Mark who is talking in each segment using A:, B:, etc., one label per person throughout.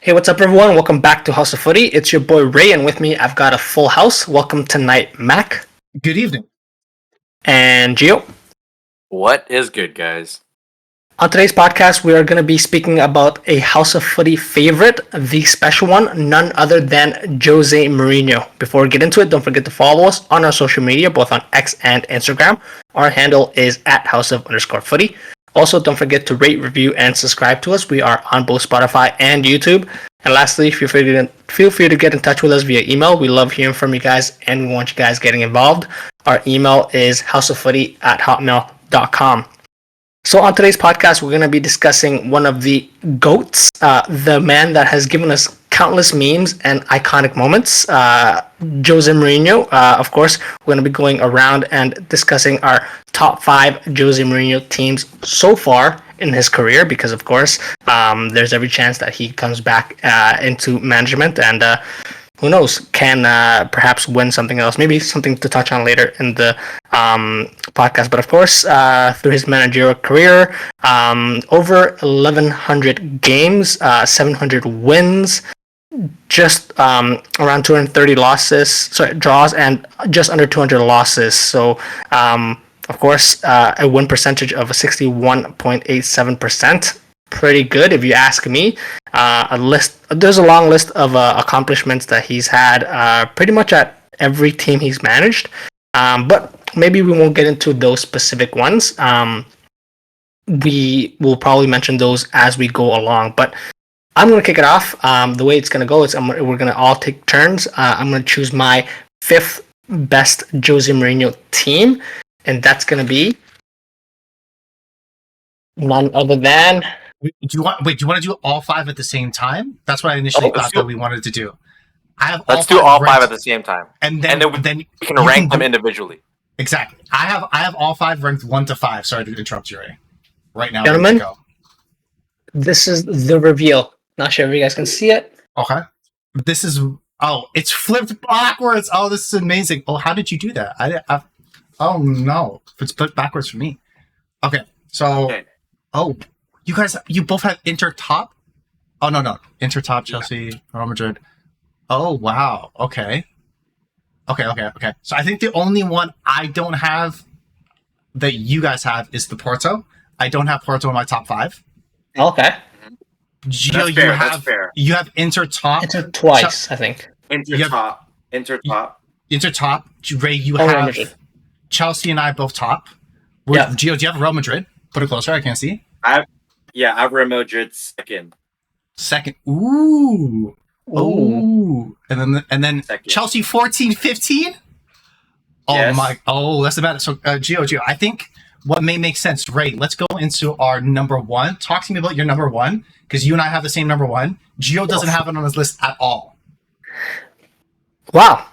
A: Hey, what's up, everyone? Welcome back to House of Footy. It's your boy Ray, and with me, I've got a full house. Welcome tonight, Mac
B: Good evening.
A: and Gio.
C: What is good, guys?
A: On today's podcast, we are going to be speaking about a House of Footy favorite, the special one, none other than Jose Mourinho. Before we get into it, don't forget to follow us on our social media, both on X and Instagram. Our handle is at @house_of_footy. Also, don't forget to rate, review, and subscribe to us. We are on both Spotify and YouTube. And lastly, feel free to get in touch with us via email. We love hearing from you guys, and we want you guys getting involved. Our email is houseoffooty@hotmail.com. So on today's podcast, we're going to be discussing one of the GOATs, the man that has given us countless memes and iconic moments, Jose Mourinho. Of course, we're going to be going around and discussing our top 5 Jose Mourinho teams so far in his career, because of course, there's every chance that he comes back into management and who knows, can perhaps win something else, maybe something to touch on later in the podcast. But of course, through his managerial career, over 1,100 games, 700 wins, just around 230 draws, and just under 200 losses. So, of course, a win percentage of 61.87%. Pretty good, if you ask me. There's a long list of accomplishments that he's had pretty much at every team he's managed, but maybe we won't get into those specific ones. We will probably mention those as we go along, but I'm going to kick it off. The way it's going to go is we're going to all take turns. I'm going to choose my 5th best Jose Mourinho team, and that's going to be none other than...
B: Do you want to do all 5 at the same time? That's what I initially thought that we wanted to do.
C: Let's do all 5 at the same time,
B: and then
C: we can rank them individually.
B: Exactly. I have all 5 ranked 1 to 5. Sorry to interrupt you, Ray. Right now,
A: gentlemen, this is the reveal. Not sure if you guys can see it.
B: Okay. It's flipped backwards. Oh, this is amazing. Oh, how did you do that? Oh no, it's flipped backwards for me. Okay, so you guys, you both have Inter top? Oh, no. Inter top, Chelsea, Real Madrid. Oh, wow. Okay. So I think the only one I don't have that you guys have is the Porto. I don't have Porto in my top 5.
A: Okay.
B: Gio,
C: That's fair.
B: You have Inter top.
A: Inter twice, I think.
C: Inter top.
B: Inter top. Ray, you
A: Real
B: have
A: Madrid.
B: Chelsea and I both top.
A: Yeah.
B: Gio, do you have Real Madrid? Put it closer. I can't see.
C: I have Real Madrid second.
B: Ooh. And then
C: Second.
B: Chelsea 14-15? Oh
C: Yes.
B: That's about it. So Gio, I think what may make sense, Ray, let's go into our number 1. Talk to me about your number 1, because you and I have the same number 1. Gio doesn't have it on his list at all.
A: Wow.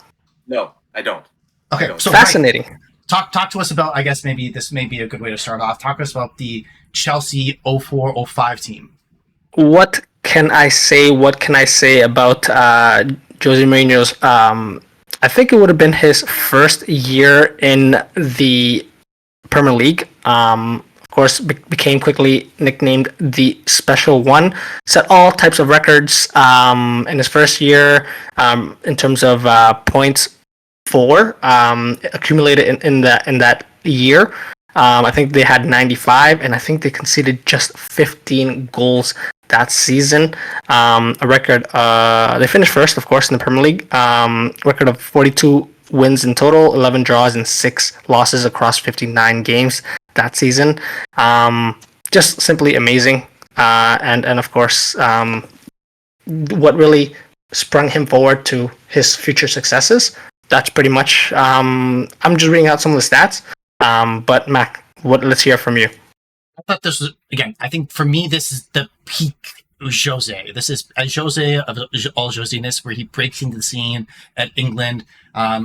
C: No, I don't.
B: Okay, so
A: Fascinating.
B: Ray, talk to us about, I guess maybe this may be a good way to start off. Talk to us about the Chelsea 04-05 team.
A: What can I say about Jose Mourinho's? I think it would have been his first year in the Premier League. Of course, became quickly nicknamed the Special One. Set all types of records in his first year in terms of points accumulated in that year. I think they had 95, and I think they conceded just 15 goals that season. A record. They finished first, of course, in the Premier League. Record of 42 wins in total, 11 draws, and 6 losses across 59 games that season. Just simply amazing. And of course, what really sprung him forward to his future successes. That's pretty much. I'm just reading out some of the stats. But Mac, let's hear from you.
B: I thought this was, again, I think for me, this is the peak Jose. This is a Jose of all Josiness, where he breaks into the scene at England.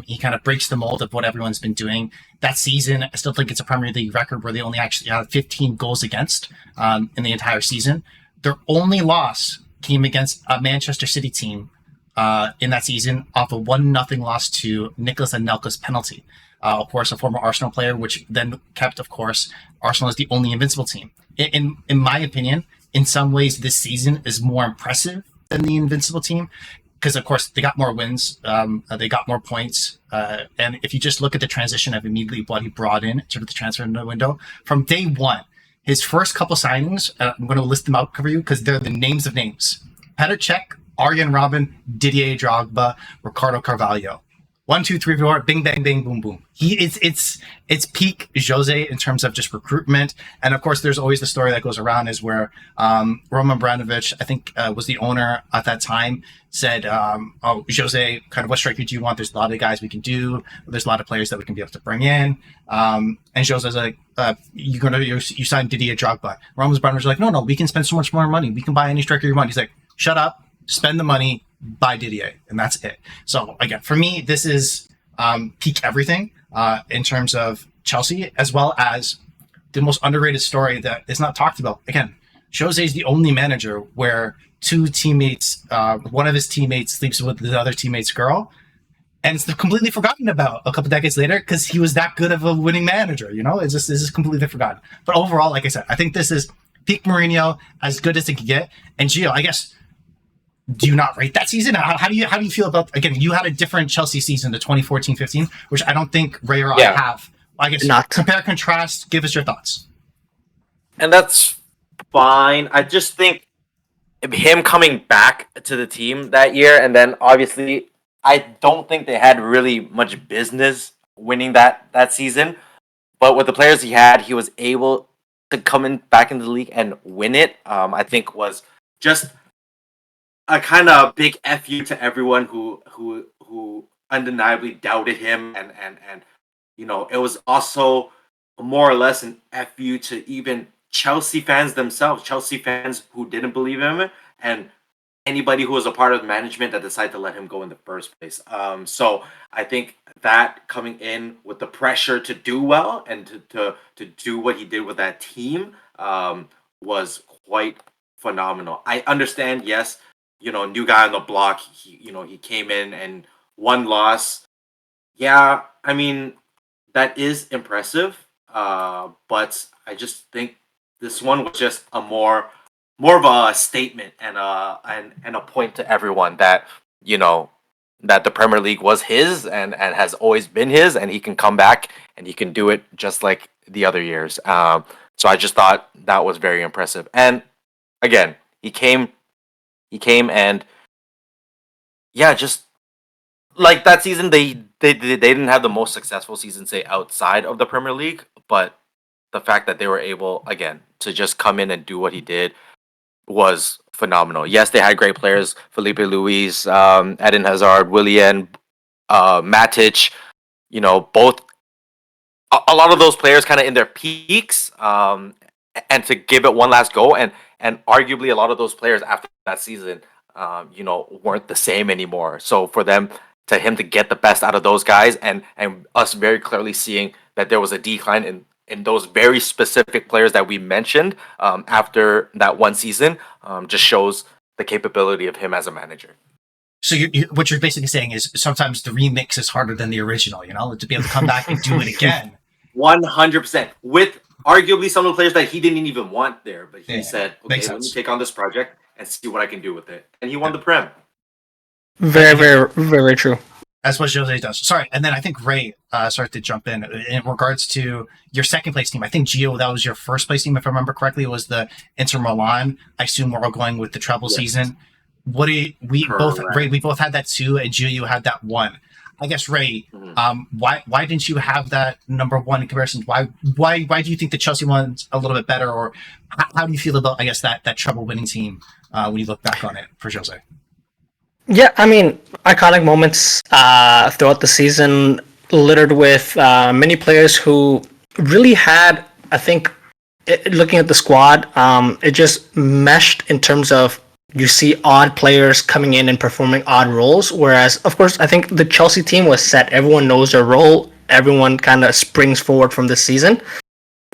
B: He kind of breaks the mold of what everyone's been doing. That season, I still think it's a Premier League record where they only actually had 15 goals against in the entire season. Their only loss came against a Manchester City team in that season off a 1-0 loss to Nicolas Anelka's penalty. Of course, a former Arsenal player, which then kept, of course, Arsenal as the only invincible team. In my opinion, in some ways, this season is more impressive than the Invincible team. Because of course they got more wins, they got more points, and if you just look at the transition of immediately what he brought in terms of the transfer window from day one, his first couple signings, I'm going to list them out for you because they're the names of names: Petr Cech, Arjen Robben, Didier Drogba, Ricardo Carvalho. 1, 2, 3, 4, bing, bang, bang, boom, boom. It's peak Jose in terms of just recruitment. And of course, there's always the story that goes around is where Roman Abramovich, I think, was the owner at that time, said, "Oh, Jose, kind of what striker do you want? There's a lot of guys we can do. There's a lot of players that we can be able to bring in." And Jose's like, "You signed Didier Drogba." Roman Abramovich was like, "No, we can spend so much more money. We can buy any striker you want." He's like, "Shut up, spend the money." By Didier, and that's it. So again, for me, this is peak everything in terms of Chelsea, as well as the most underrated story that is not talked about. Again, Jose is the only manager where two teammates, one of his teammates sleeps with the other teammate's girl, and it's completely forgotten about a couple decades later because he was that good of a winning manager. It's just this is completely forgotten. But overall, like I said, I think this is peak Mourinho, as good as it could get. And Gio, I guess, do you not rate that season? How do you feel about, again, you had a different Chelsea season, the 2014-15, which I don't think Ray or I have. I guess
A: Not.
B: compare, contrast, give us your thoughts.
C: And that's fine. I just think him coming back to the team that year, and then obviously, I don't think they had really much business winning that season. But with the players he had, he was able to come back into the league and win it. I think was just a kind of big fu to everyone who undeniably doubted him, and it was also more or less an fu to even Chelsea fans themselves, Chelsea fans who didn't believe him, and anybody who was a part of the management that decided to let him go in the first place. So I think that coming in with the pressure to do well and to do what he did with that team was quite phenomenal. I understand, yes, new guy on the block. He came in and one loss. Yeah, I mean, that is impressive. But I just think this one was just a more of a statement and a point to everyone that that the Premier League was his and has always been his, and he can come back and he can do it just like the other years. So I just thought that was very impressive. And again, he came and yeah, just like that season, they didn't have the most successful season, say, outside of the Premier League, but the fact that they were able again to just come in and do what he did was phenomenal. Yes, they had great players: Felipe Luis, Eden Hazard, Willian, Matic. Both a lot of those players kind of in their peaks, and to give it one last go, and arguably a lot of those players after that season, weren't the same anymore. So for him to get the best out of those guys, and us very clearly seeing that there was a decline in those very specific players that we mentioned after that one season, just shows the capability of him as a manager.
B: So what you're basically saying is sometimes the remix is harder than the original, to be able to come back and do it again.
C: 100%. With arguably some of the players that he didn't even want there, but he said, okay, let me take on this project and see what I can do with it. And he won the Prem.
A: Very, very, very true.
B: That's what Jose does. Sorry, and then I think Ray started to jump in regards to your second place team. I think, Gio, that was your first place team, if I remember correctly. It was the Inter Milan. I assume we're all going with the treble season. What do we both, Ray? We both had that too, and Gio, you had that one. I guess, Ray, why didn't you have that number one in comparison? Why do you think the Chelsea one's a little bit better, or how do you feel about, I guess, that treble winning team when you look back on it for Jose?
A: Yeah, I mean, iconic moments throughout the season, littered with many players who really had, I think, looking at the squad, it just meshed in terms of you see odd players coming in and performing odd roles. Whereas, of course, I think the Chelsea team was set. Everyone knows their role. Everyone kind of springs forward from this season.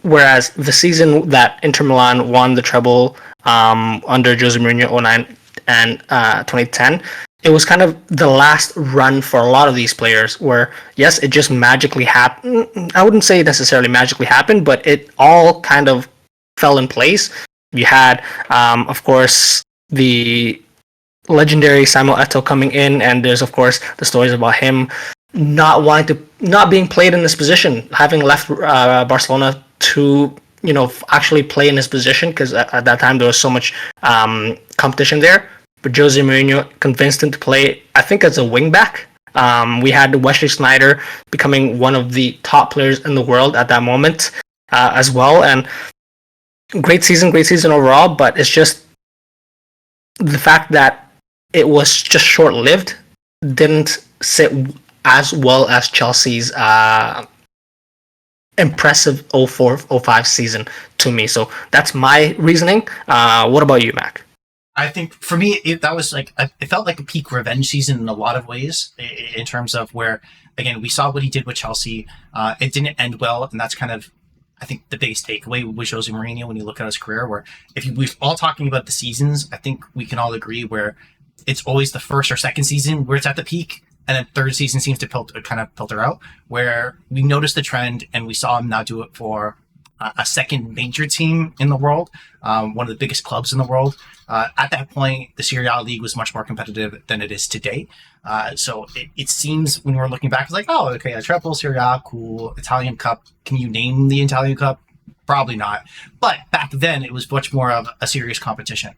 A: Whereas the season that Inter Milan won the treble under Jose Mourinho 09 and 2010, it was kind of the last run for a lot of these players where, yes, it just magically happened. I wouldn't say necessarily magically happened, but it all kind of fell in place. You had, of course, the legendary Samuel Eto'o coming in, and there's of course the stories about him not being played in this position, having left Barcelona to actually play in his position because at that time there was so much competition there. But Jose Mourinho convinced him to play, I think, as a wingback. We had Wesley Sneijder becoming one of the top players in the world at that moment as well, and great season overall. But it's just the fact that it was just short-lived didn't sit as well as Chelsea's impressive 04-05 season to me. So that's my reasoning. What about you, Mac?
B: I think for me, that was like, it felt like a peak revenge season in a lot of ways, in terms of where, again, we saw what he did with Chelsea. It didn't end well, and that's kind of, I think, the biggest takeaway with Jose Mourinho when you look at his career, where we're all talking about the seasons, I think we can all agree where it's always the first or second season where it's at the peak, and then third season seems to kind of filter out, where we noticed the trend and we saw him now do it for a second major team in the world, one of the biggest clubs in the world. At that point, the Serie A league was much more competitive than it is today. So it seems when we're looking back, it's like, oh, okay, a treble, Serie A, cool. Italian Cup. Can you name the Italian Cup? Probably not. But back then, it was much more of a serious competition,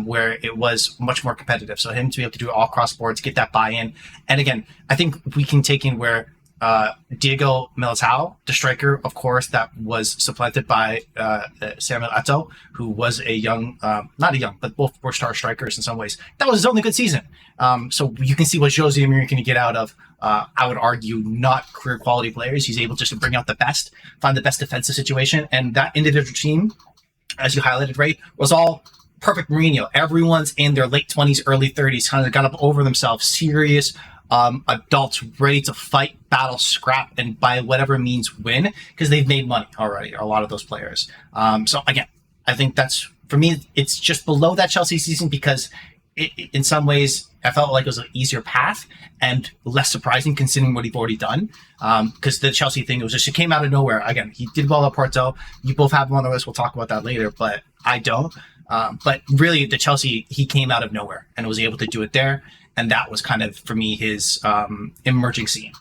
B: where it was much more competitive. So him to be able to do it all cross boards, get that buy-in. And again, I think we can take in where Diego Militao, the striker, of course, that was supplanted by Samuel Eto'o, who was a young, not a young, but both were star strikers in some ways. That was his only good season. So you can see what Jose Mourinho can get out of, I would argue, not career quality players. He's able just to bring out the best, find the best defensive situation. And that individual team, as you highlighted, Ray, was all perfect Mourinho. Everyone's in their late 20s, early 30s, kind of got up over themselves, serious adults ready to fight, battle, scrap, and by whatever means win, because they've made money already, a lot of those players. So again, I think that's, for me, it's just below that Chelsea season because in some ways I felt like it was an easier path and less surprising considering what he'd already done. Because the Chelsea thing, it was just, it came out of nowhere. Again, he did well at Porto. You both have him on the list. We'll talk about that later, but I don't. But really, the Chelsea, he came out of nowhere and was able to do it there. And that was kind of, for me, his emerging scene.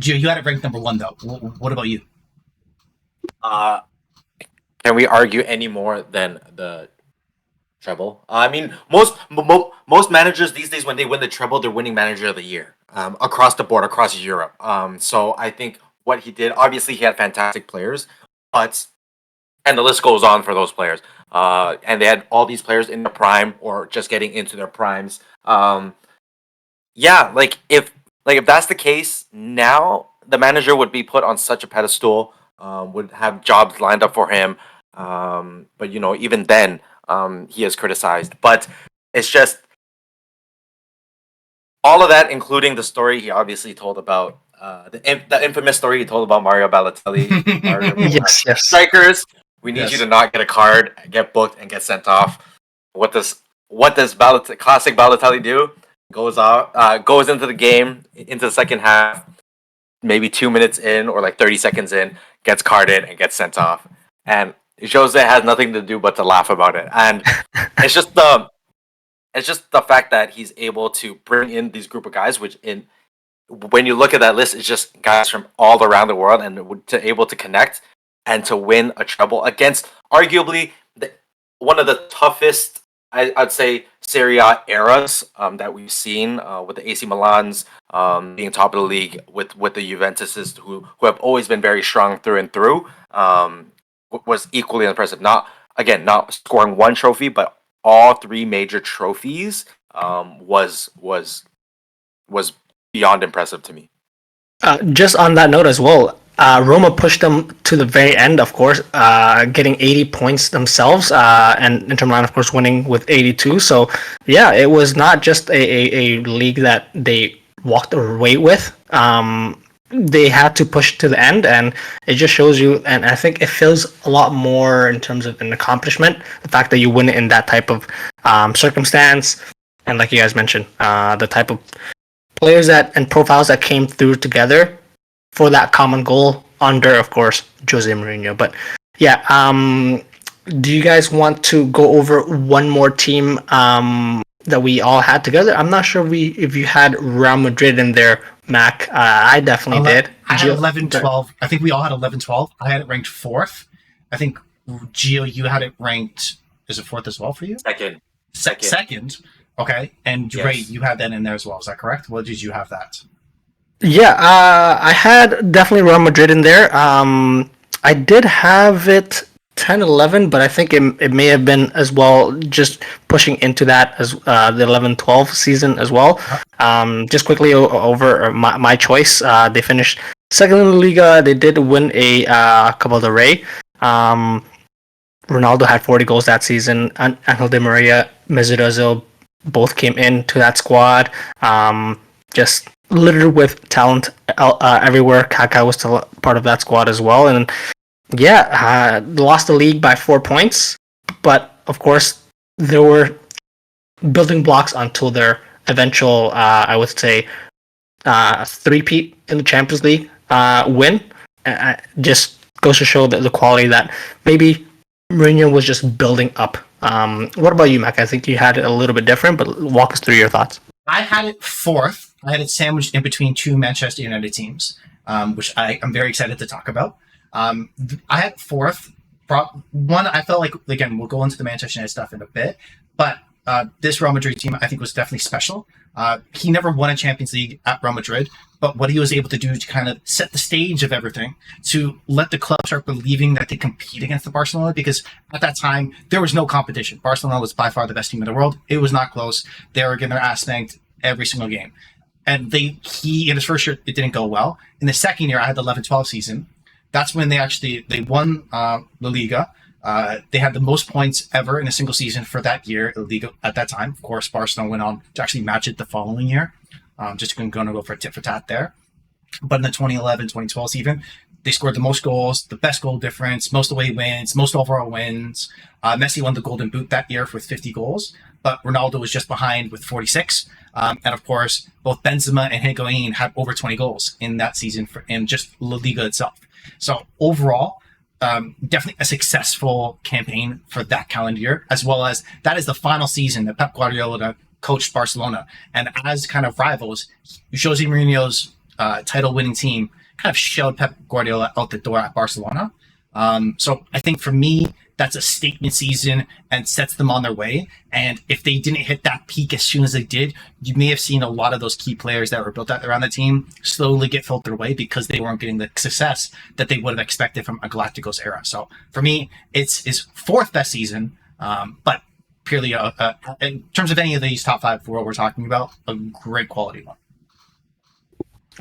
B: Gio, you had it ranked number one, though. What about you?
C: Can we argue any more than the treble? I mean, most managers these days, when they win the treble, they're winning manager of the year across the board, across Europe. So I think what he did, obviously, he had fantastic players, and the list goes on for those players. And they had all these players in the prime or just getting into their primes. Yeah, if that's the case, now the manager would be put on such a pedestal, would have jobs lined up for him. But even then, he is criticized. But it's just all of that, including the story he obviously told about the infamous story he told about Mario Balotelli.
A: Yes.
C: Strikers, we need you to not get a card, get booked, and get sent off. What does classic Balotelli do? Goes into the game, into the second half, maybe 2 minutes in or 30 seconds in, gets carded and gets sent off. And Jose has nothing to do but to laugh about it. And it's just the fact that he's able to bring in these group of guys, when you look at that list, it's just guys from all around the world, and to able to connect and to win a treble against arguably one of the toughest, I'd say, Serie A eras that we've seen, with the AC Milans being top of the league, with the Juventuses who have always been very strong through and through, was equally impressive. Not scoring one trophy, but all three major trophies was beyond impressive to me.
A: Just on that note as well, Roma pushed them to the very end, of course, getting 80 points themselves, and Inter Milan, of course, winning with 82. So, yeah, it was not just a league that they walked away with. They had to push to the end, and it just shows you, and I think it feels a lot more in terms of an accomplishment, the fact that you win it in that type of circumstance, and like you guys mentioned, the type of players and profiles that came through together for that common goal under, of course, Jose Mourinho. But yeah, do you guys want to go over one more team that we all had together. I'm not sure if you had Real Madrid in there, Mac. I definitely did.
B: I had
A: Gio,
B: 11, 12. I think we all had 11, 12. I had it ranked fourth. I think, Gio, you had it ranked, is it fourth as well for you?
C: Second. Second.
B: Second. Okay. And Ray,
C: Yes.
B: you had that in there as well. Is that correct? What did you have that?
A: Yeah, I had definitely Real Madrid in there. I did have it 10, 11, but I think it may have been as well just pushing into that as the 11, 12 season as well. Just quickly over my choice. They finished second in the Liga. They did win a Copa del Rey. Ronaldo had 40 goals that season. Angel Di Maria, Mesut Ozil both came into that squad. Just littered with talent everywhere. Kaká was still part of that squad as well. And yeah, lost the league by 4 points. But of course, there were building blocks until their eventual, I would say, three-peat in the Champions League win. Just goes to show the quality that maybe Mourinho was just building up. What about you, Mac? I think you had it a little bit different, but walk us through your thoughts.
B: I had it fourth. I had it sandwiched in between two Manchester United teams, which I'm very excited to talk about. I had fourth. One, I felt like, again, we'll go into the Manchester United stuff in a bit, but this Real Madrid team, I think, was definitely special. He never won a Champions League at Real Madrid, but what he was able to do to kind of set the stage of everything, to let the club start believing that they compete against the Barcelona, because at that time, there was no competition. Barcelona was by far the best team in the world. It was not close. They were getting their ass spanked every single game. And he in his first year, it didn't go well. In the second year, I had the 11-12 season. That's when they won La Liga. They had the most points ever in a single season for that year, La Liga at that time. Of course, Barcelona went on to actually match it the following year. Just going to go for a tit for tat there. But in the 2011-2012 season, they scored the most goals, the best goal difference, most away wins, most overall wins. Messi won the Golden Boot that year with 50 goals, but Ronaldo was just behind with 46. And of course, both Benzema and Higuain had over 20 goals in that season in just La Liga itself. So overall, definitely a successful campaign for that calendar year, as well as that is the final season that Pep Guardiola coached Barcelona. And as kind of rivals, Jose Mourinho's title-winning team kind of showed Pep Guardiola out the door at Barcelona. So I think for me, that's a statement season and sets them on their way. And if they didn't hit that peak as soon as they did, you may have seen a lot of those key players that were built out around the team slowly get filtered away because they weren't getting the success that they would have expected from a Galacticos era. So for me, it's his fourth best season, but purely in terms of any of these top five for what we're talking about, a great quality one.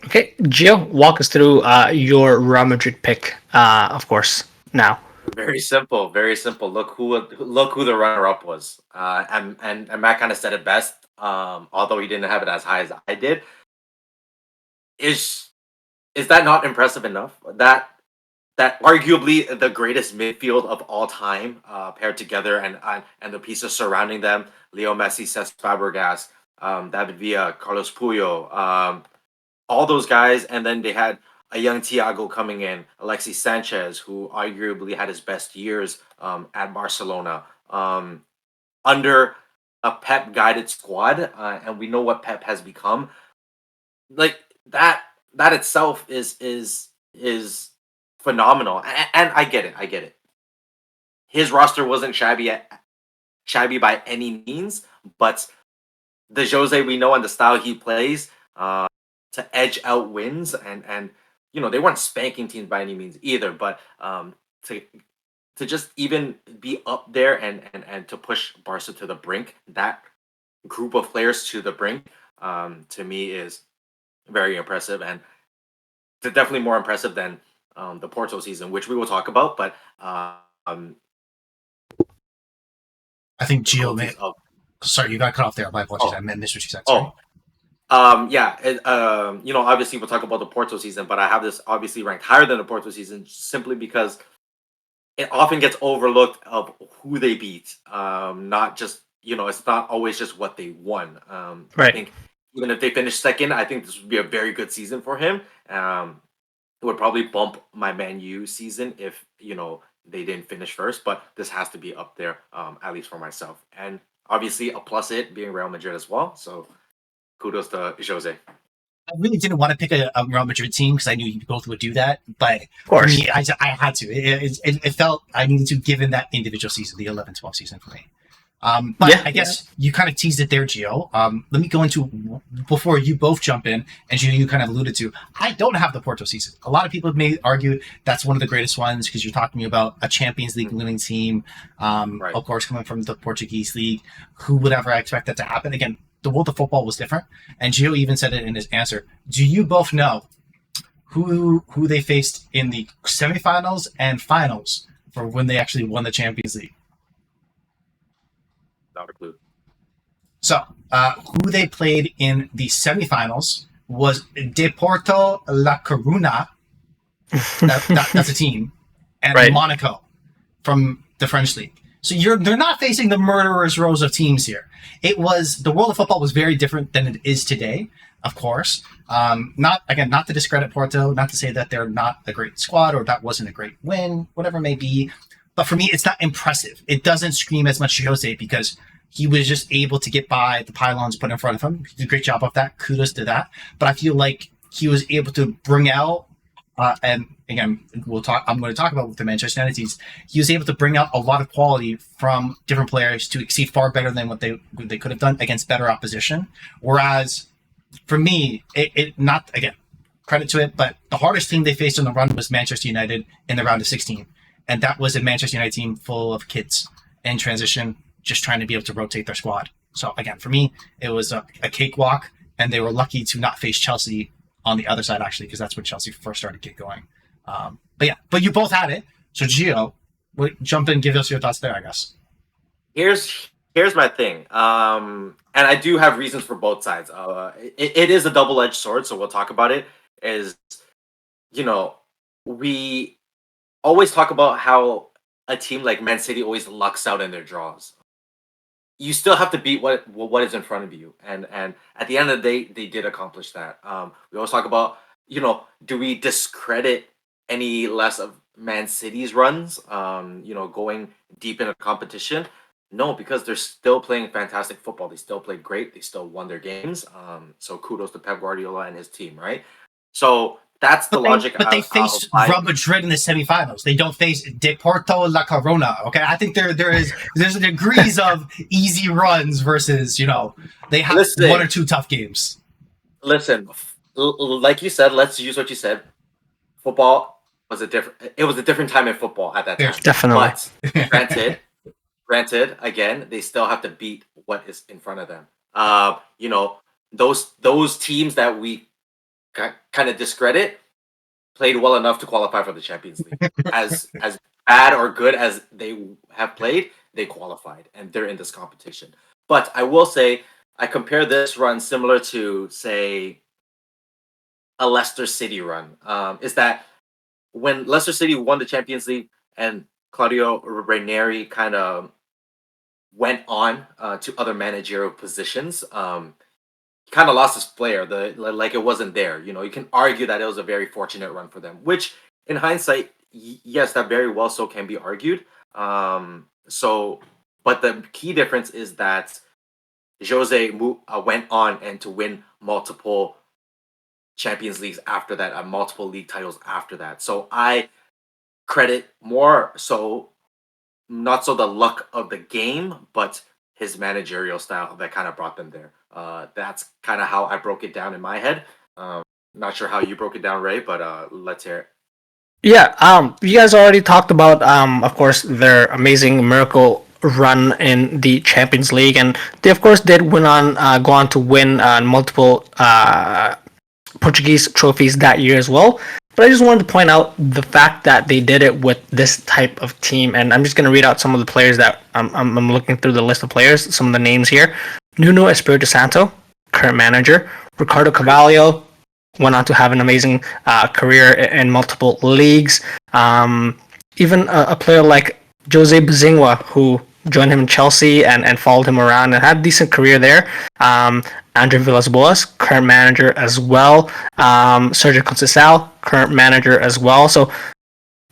A: Okay, Gio, walk us through your Real Madrid pick, of course, now.
C: Very simple, very simple. Look who the runner up was. And Matt kind of said it best. Although he didn't have it as high as I did. Is that not impressive enough? That arguably the greatest midfield of all time, paired together, and the pieces surrounding them: Leo Messi, Cesc Fabregas, David Villa, Carlos Puyo, all those guys, and then they had a young Thiago coming in, Alexis Sanchez, who arguably had his best years at Barcelona, under a Pep guided squad, and we know what Pep has become. Like that itself is phenomenal, and I get it. I get it. His roster wasn't shabby by any means, but the Jose we know and the style he plays, to edge out wins, and they weren't spanking teams by any means either, but to just even be up there and to push Barca to the brink, that group of players to the brink, to me is very impressive, and definitely more impressive than the Porto season, which we will talk about. But
B: I think Gio
C: difficulties of
B: sorry, you got cut off there. My apologies. I missed what you said. Sorry.
C: yeah, obviously we'll talk about the Porto season, but I have this obviously ranked higher than the Porto season simply because it often gets overlooked of who they beat. Not just, it's not always just what they won. I
A: Right.
C: think even if they finish second, I think this would be a very good season for him. It would probably bump my Man U season if, they didn't finish first, but this has to be up there, at least for myself. And obviously a plus it being Real Madrid as well. So kudos to Jose.
B: I really didn't want to pick a Real Madrid team because I knew you both would do that. But
A: Of
B: for me,
A: course.
B: I had to. It felt I needed to, given that individual season, the 11-12 season for me. But
A: Yeah,
B: I guess you kind of teased it there, Gio. Let me go into, before you both jump in, and Gio, you kind of alluded to, I don't have the Porto season. A lot of people may argue that's one of the greatest ones because you're talking about a Champions League winning team,
C: Right.
B: of course, coming from the Portuguese league. Who would ever expect that to happen? Again, the world of football was different, and Gio even said it in his answer. Do you both know who they faced in the semifinals and finals for when they actually won the Champions League?
C: Not a clue.
B: So, who they played in the semifinals was Deporto La Coruna. That's a team, and
A: Right.
B: Monaco from the French league. So they're not facing the murderer's rows of teams here. It was, the world of football was very different than it is today, of course. Not to discredit Porto, not to say that they're not a great squad or that wasn't a great win, whatever it may be. But for me, it's not impressive. It doesn't scream as much Jose because he was just able to get by the pylons put in front of him. He did a great job of that. Kudos to that. But I feel like he was able to bring out, and again, I'm going to talk about with the Manchester United teams. He was able to bring out a lot of quality from different players to exceed far better than what they could have done against better opposition. Whereas, for me, it not, again, credit to it, but the hardest team they faced on the run was Manchester United in the round of 16. And that was a Manchester United team full of kids in transition, just trying to be able to rotate their squad. So again, for me, it was a cakewalk, and they were lucky to not face Chelsea on the other side, actually, because that's when Chelsea first started to get going. But you both had it. So Gio, jump in, give us your thoughts there, I guess.
C: Here's my thing. And I do have reasons for both sides. It is a double-edged sword, so we'll talk about it. Is, we always talk about how a team like Man City always lucks out in their draws. You still have to beat what is in front of you, and at the end of the day, they did accomplish that. We always talk about, do we discredit any less of Man City's runs? Going deep in a competition. No, because they're still playing fantastic football. They still played great. They still won their games. So kudos to Pep Guardiola and his team, right? So that's the logic.
B: But they faced Real Madrid in the semifinals. They don't face Deporto La Corona. Okay, I think there's degrees of easy runs versus they have one or two tough games.
C: Listen, like you said, let's use what you said. Football was a different time in football at that time.
A: Definitely.
C: But granted, again, they still have to beat what is in front of them. Those teams that we kind of discredit played well enough to qualify for the Champions League. As bad or good as they have played, they qualified, and they're in this competition. But I will say, I compare this run similar to, say, a Leicester City run. Is that when Leicester City won the Champions League and Claudio Ranieri kind of went on to other managerial positions, kind of lost his flair. Like it wasn't there. You can argue that it was a very fortunate run for them, which in hindsight, yes, that very well so can be argued. But the key difference is that Jose went on and to win multiple Champions Leagues after that, multiple league titles after that. So I credit more so, not so the luck of the game, but his managerial style that kind of brought them there. That's kind of how I broke it down in my head. Not sure how you broke it down, Ray, but let's hear it.
A: Yeah, you guys already talked about, of course, their amazing miracle run in the Champions League, and they, of course, did go on to win multiple Portuguese trophies that year as well. But I just wanted to point out the fact that they did it with this type of team, and I'm just going to read out some of the players that I'm looking through the list of players, some of the names here. Nuno Espirito Santo, current manager. Ricardo Carvalho went on to have an amazing career in multiple leagues. Even a player like Jose Bazingua, who joined him in Chelsea and followed him around and had a decent career there. Andre Villas-Boas, current manager as well. Sergio Conceição, current manager as well. So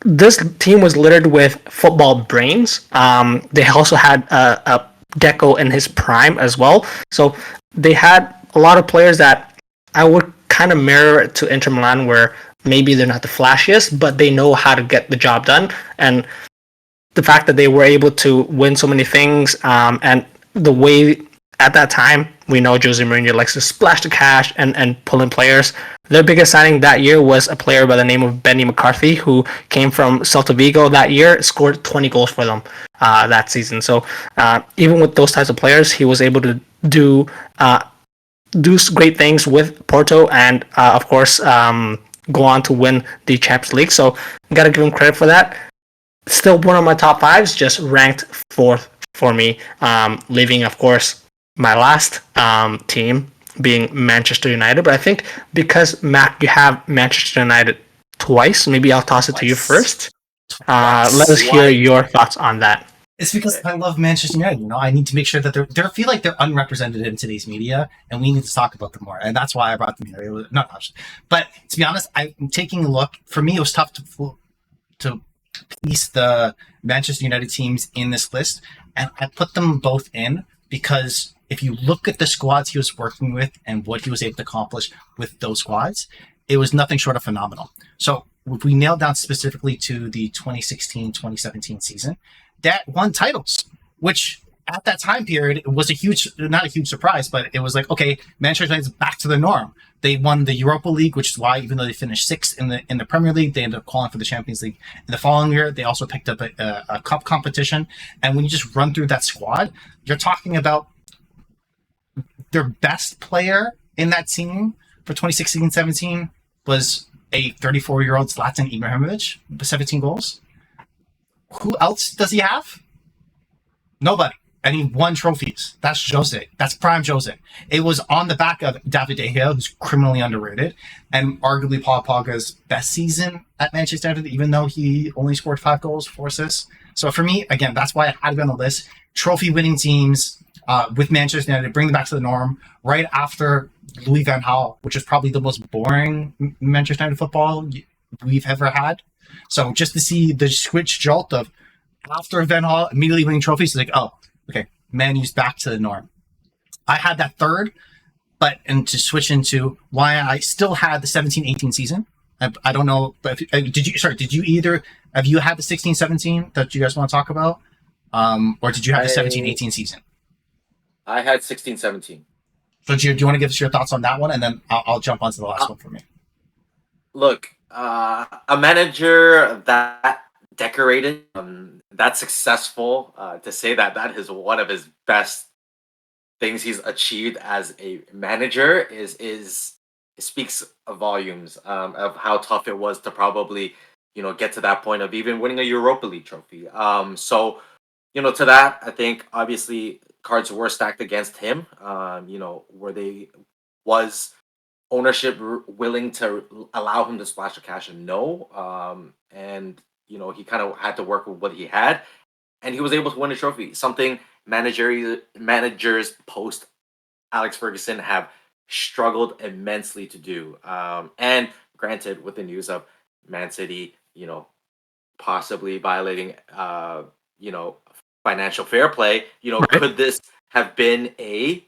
A: this team was littered with football brains. They also had a Deco in his prime as well. So they had a lot of players that I would kind of mirror it to Inter Milan, where maybe they're not the flashiest, but they know how to get the job done. And the fact that they were able to win so many things, and the way at that time, we know Jose Mourinho likes to splash the cash and pull in players. Their biggest signing that year was a player by the name of Benny McCarthy, who came from Celta Vigo that year, scored 20 goals for them that season. So even with those types of players, he was able to do great things with Porto, and of course go on to win the Champions League. So got to give him credit for that. Still one of my top fives, just ranked fourth for me, leaving, of course, my last team being Manchester United. But I think because, Mac, you have Manchester United twice, maybe I'll toss it to you first. Let us hear your thoughts on that.
B: It's because I love Manchester United. You know, I need to make sure that they feel like they're unrepresented in today's media, and we need to talk about them more. And that's why I brought them here. It was, not much, but to be honest, I'm taking a look. For me, it was tough to piece the Manchester United teams in this list, and I put them both in because if you look at the squads he was working with and what he was able to accomplish with those squads, it was nothing short of phenomenal. So if we nail down specifically to the 2016-2017 season, that won titles, which at that time period was not a huge surprise, but it was like, okay, Manchester United's back to the norm. They won the Europa League, which is why even though they finished sixth in the Premier League, they ended up qualifying for the Champions League. In the following year, they also picked up a cup competition. And when you just run through that squad, you're talking about their best player in that team for 2016-17 was a 34-year-old Zlatan Ibrahimovic with 17 goals. Who else does he have? Nobody. And he won trophies. That's Jose. That's prime Jose. It was on the back of David De Gea, who's criminally underrated, and arguably Paul Pogba's best season at Manchester United, even though he only scored 5 goals, 4 assists. So for me, again, that's why I had to be on the list. Trophy-winning teams with Manchester United, bring them back to the norm right after Louis van Gaal, which is probably the most boring Manchester United football we've ever had. So just to see the switch jolt of after Van Gaal immediately winning trophies, it's like, oh, okay, Man U's back to the norm. I had that third, and to switch into why I still had the 17-18 season. I don't know, but did you had the 16-17 that you guys want to talk about? Or did you have the 17-18 season?
C: I had 16-17.
B: So do you want to give us your thoughts on that one, and then I'll jump onto the last one for me.
C: Look, a manager that decorated, that successful, to say that is one of his best things he's achieved as a manager is speaks volumes of how tough it was to probably get to that point of even winning a Europa League trophy. So to that, I think obviously cards were stacked against him. Where they was ownership willing to allow him to splash the cash and and he kind of had to work with what he had, and he was able to win a trophy, something managers post Alex Ferguson have struggled immensely to do. And granted, with the news of Man City possibly violating financial fair play,
A: Right.
C: could this have been a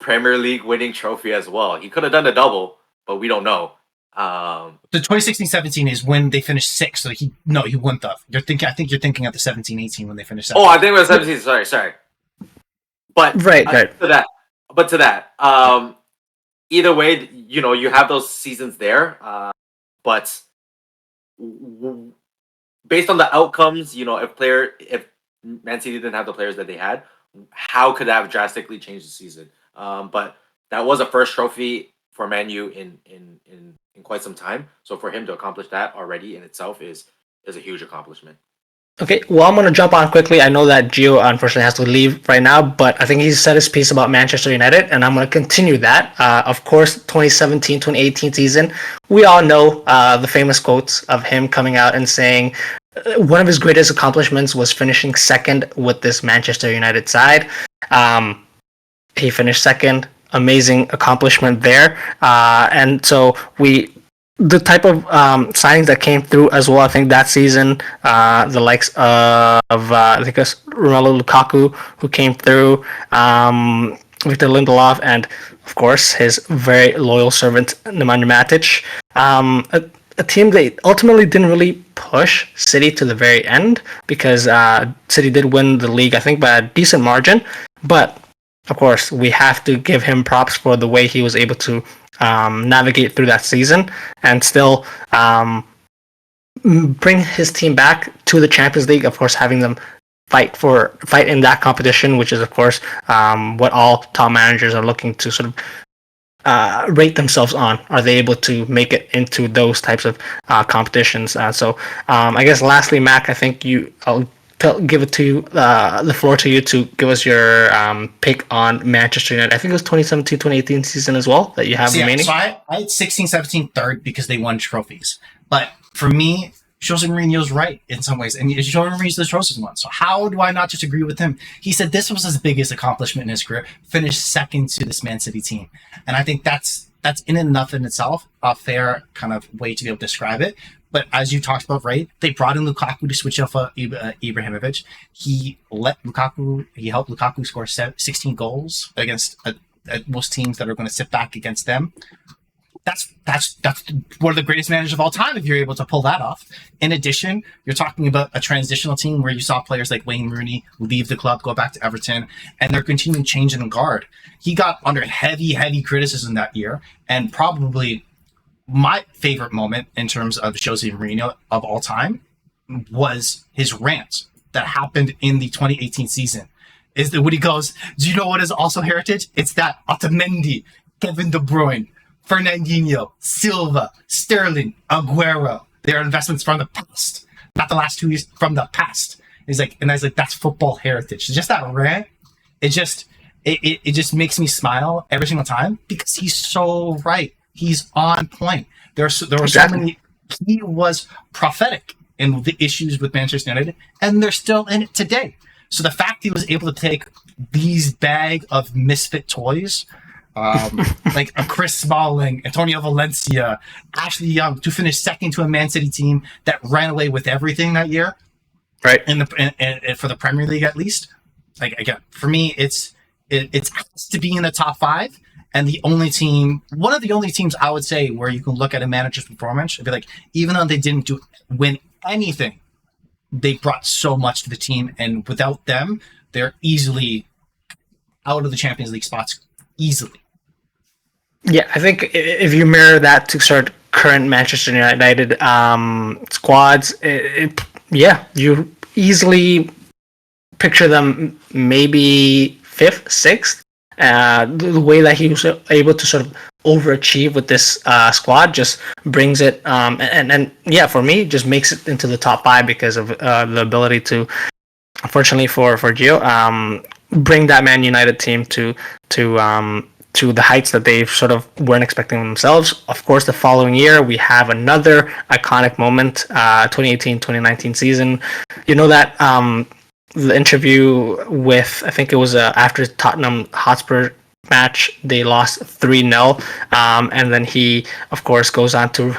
C: Premier League winning trophy as well? He could have done a double, but we don't know.
B: The 2016-17 is when they finished sixth. So he won the. I think you're thinking of the 17-18 when they finished.
C: Oh, I think it was 17. Sorry. But
A: Right.
C: to that, either way, you have those seasons there. But based on the outcomes, if Man City didn't have the players that they had, how could that have drastically changed the season? But that was a first trophy for Man U in quite some time. So for him to accomplish that already in itself is a huge accomplishment.
A: Okay, well, I'm going to jump on quickly. I know that Gio unfortunately has to leave right now, but I think he's said his piece about Manchester United, and I'm going to continue that. Of course, 2017-2018 season, we all know the famous quotes of him coming out and saying one of his greatest accomplishments was finishing second with this Manchester United side. He finished second. Amazing accomplishment there. And so we the type of signings that came through as well. I think that season, the likes of I think it's Romelu Lukaku who came through, Victor Lindelof, and of course his very loyal servant Nemanja Matic. A team that ultimately didn't really push City to the very end because City did win the league, I think, by a decent margin. But of course, we have to give him props for the way he was able to navigate through that season and still bring his team back to the Champions League. Of course, having them fight in that competition, which is of course what all top managers are looking to sort of rate themselves on. Are they able to make it into those types of competitions? So I guess lastly, Mac, I think I'll give it to the floor to you to give us your pick on Manchester United. I think it was 2017-2018 season as well that you have remaining.
B: So I had 16-17 third because they won trophies. But for me, Jose Mourinho's right in some ways, and Jose Mourinho's the trophies one. So how do I not just agree with him? He said this was his biggest accomplishment in his career, finished second to this Man City team. And I think that's in and of itself a fair kind of way to be able to describe it. But as you talked about, right, they brought in Lukaku to switch off Ibrahimovic. He helped Lukaku score 16 goals against most teams that are going to sit back against them. That's one of the greatest managers of all time if you're able to pull that off. In addition, you're talking about a transitional team where you saw players like Wayne Rooney leave the club, go back to Everton, and they're continuing changing the guard. He got under heavy criticism that year, and probably my favorite moment in terms of Jose Mourinho of all time was his rant that happened in the 2018 season. Is that when he goes, do you know what is also heritage? It's that Otamendi, Kevin De Bruyne, Fernandinho, Silva, Sterling, Aguero. They are investments from the past, not the last 2 years, from the past. He's like, and I was like, that's football heritage. Just that rant, it just makes me smile every single time because he's so right. He's on point. There were so many. He was prophetic in the issues with Manchester United, and they're still in it today. So the fact he was able to take these bag of misfit toys, like a Chris Smalling, Antonio Valencia, Ashley Young, to finish second to a Man City team that ran away with everything that year,
A: right?
B: And for the Premier League at least, like again, for me, it has to be in the top five. And one of the only teams I would say where you can look at a manager's performance and be like, even though they didn't win anything, they brought so much to the team, and without them, they're easily out of the Champions League spots easily.
A: Yeah, I think if you mirror that to sort of current Manchester United squads, you easily picture them maybe fifth, sixth. The way that he was able to sort of overachieve with this squad just brings it, and for me, just makes it into the top five because of the ability to, unfortunately for Gio, bring that Man United team to the heights that they sort of weren't expecting themselves. Of course, the following year, we have another iconic moment, 2018-2019 season. You know that the interview with, I think it was after Tottenham Hotspur match, they lost 3-0, and then he, of course, goes on to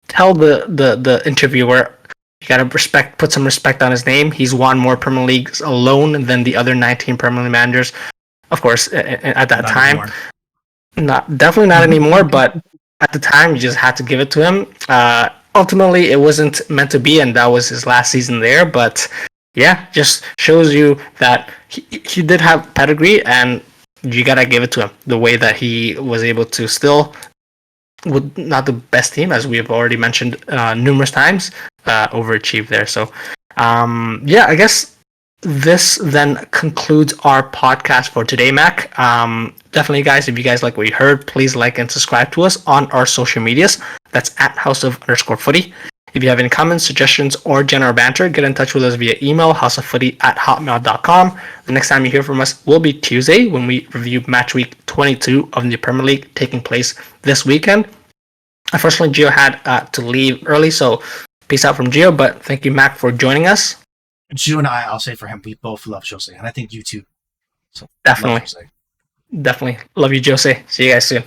A: tell the interviewer, you gotta put some respect on his name. He's won more Premier Leagues alone than the other 19 Premier League managers. Of course, at that time, definitely not anymore. But at the time, you just had to give it to him. Ultimately, it wasn't meant to be, and that was his last season there. But yeah, just shows you that he did have pedigree, and you gotta give it to him. The way that he was able to still, with not the best team, as we have already mentioned numerous times, overachieve there. So, I guess this then concludes our podcast for today, Mac. Definitely, guys, if you guys like what you heard, please like and subscribe to us on our social medias. That's at @houseof_footy. If you have any comments, suggestions, or general banter, get in touch with us via email, houseoffooty@hotmail.com. The next time you hear from us will be Tuesday when we review match week 22 of the Premier League taking place this weekend. Unfortunately, Gio had to leave early, so peace out from Gio, but thank you, Mac, for joining us.
B: Gio and I'll say for him, we both love Jose, and I think you too. So
A: definitely. Love you, Jose. See you guys soon.